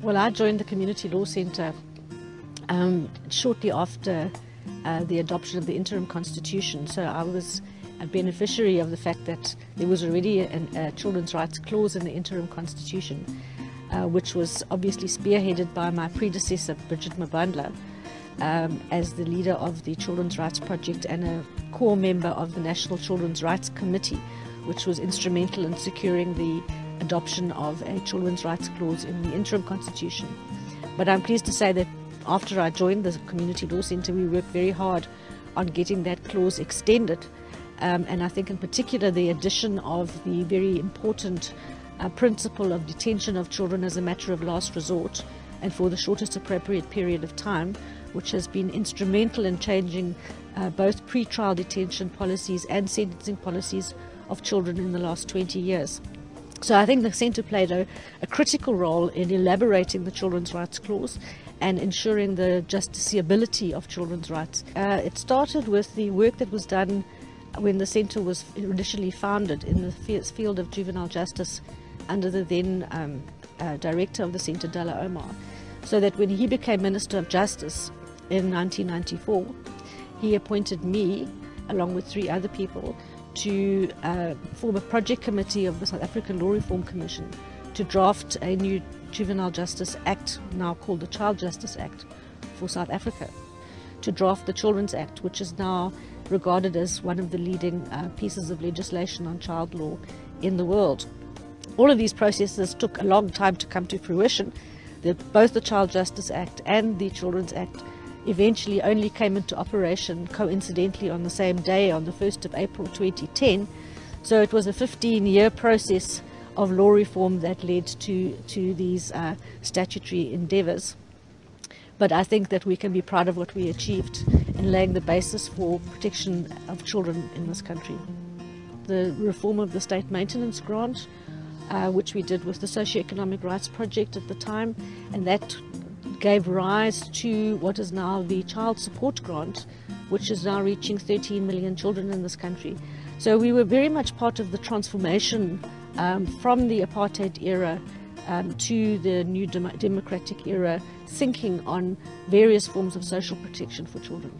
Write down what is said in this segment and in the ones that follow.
Well, I joined the Community Law Centre shortly after the adoption of the interim constitution. So I was a beneficiary of the fact that there was already a children's rights clause in the interim constitution, which was obviously spearheaded by my predecessor, Bridget Mabandla, as the leader of the Children's Rights Project and a core member of the National Children's Rights Committee, which was instrumental in securing the adoption of a children's rights clause in the interim constitution. But I'm pleased to say that after I joined the Community Law Centre, we worked very hard on getting that clause extended, and I think in particular the addition of the very important principle of detention of children as a matter of last resort and for the shortest appropriate period of time, which has been instrumental in changing both pre-trial detention policies and sentencing policies of children in the last 20 years. So I think the Centre played a critical role in elaborating the Children's Rights Clause and ensuring the justiciability of children's rights. It started with the work that was done when the Centre was initially founded in the field of juvenile justice under the then director of the Centre, Dalla Omar, so that when he became Minister of Justice in 1994, he appointed me, along with 3 other people, to form a project committee of the South African Law Reform Commission to draft a new Juvenile Justice Act, now called the Child Justice Act, for South Africa, to draft the Children's Act, which is now regarded as one of the leading pieces of legislation on child law in the world. All of these processes took a long time to come to fruition. Both the Child Justice Act and the Children's Act eventually only came into operation coincidentally on the same day, on the 1st of April 2010. So it was a 15-year process of law reform that led to these statutory endeavours. But I think that we can be proud of what we achieved in laying the basis for protection of children in this country. The reform of the state maintenance grant, which we did with the Socio-Economic Rights Project at the time, and that gave rise to what is now the Child Support Grant, which is now reaching 13 million children in this country. So we were very much part of the transformation from the apartheid era to the new democratic era, thinking on various forms of social protection for children.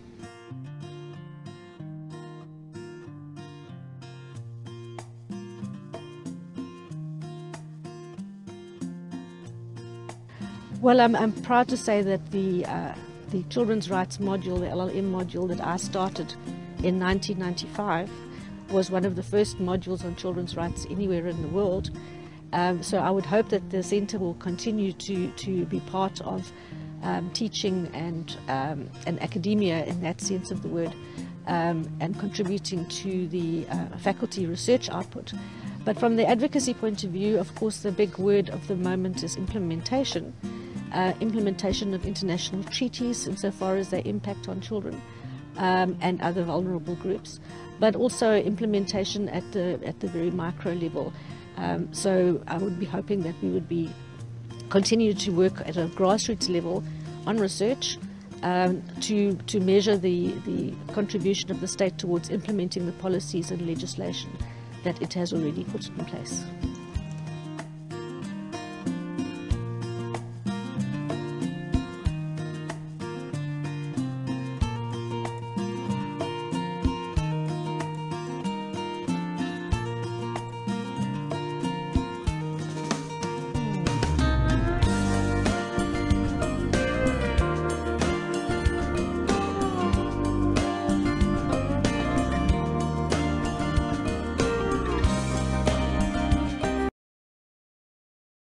Well, I'm proud to say that the Children's Rights module, the LLM module that I started in 1995, was one of the first modules on children's rights anywhere in the world. So I would hope that the Centre will continue to be part of teaching and academia in that sense of the word, and contributing to the faculty research output. But from the advocacy point of view, of course, the big word of the moment is implementation. Implementation of international treaties insofar as they impact on children and other vulnerable groups, but also implementation at the very micro level. So I would be hoping that we would continue to work at a grassroots level on research to measure the contribution of the state towards implementing the policies and legislation that it has already put in place.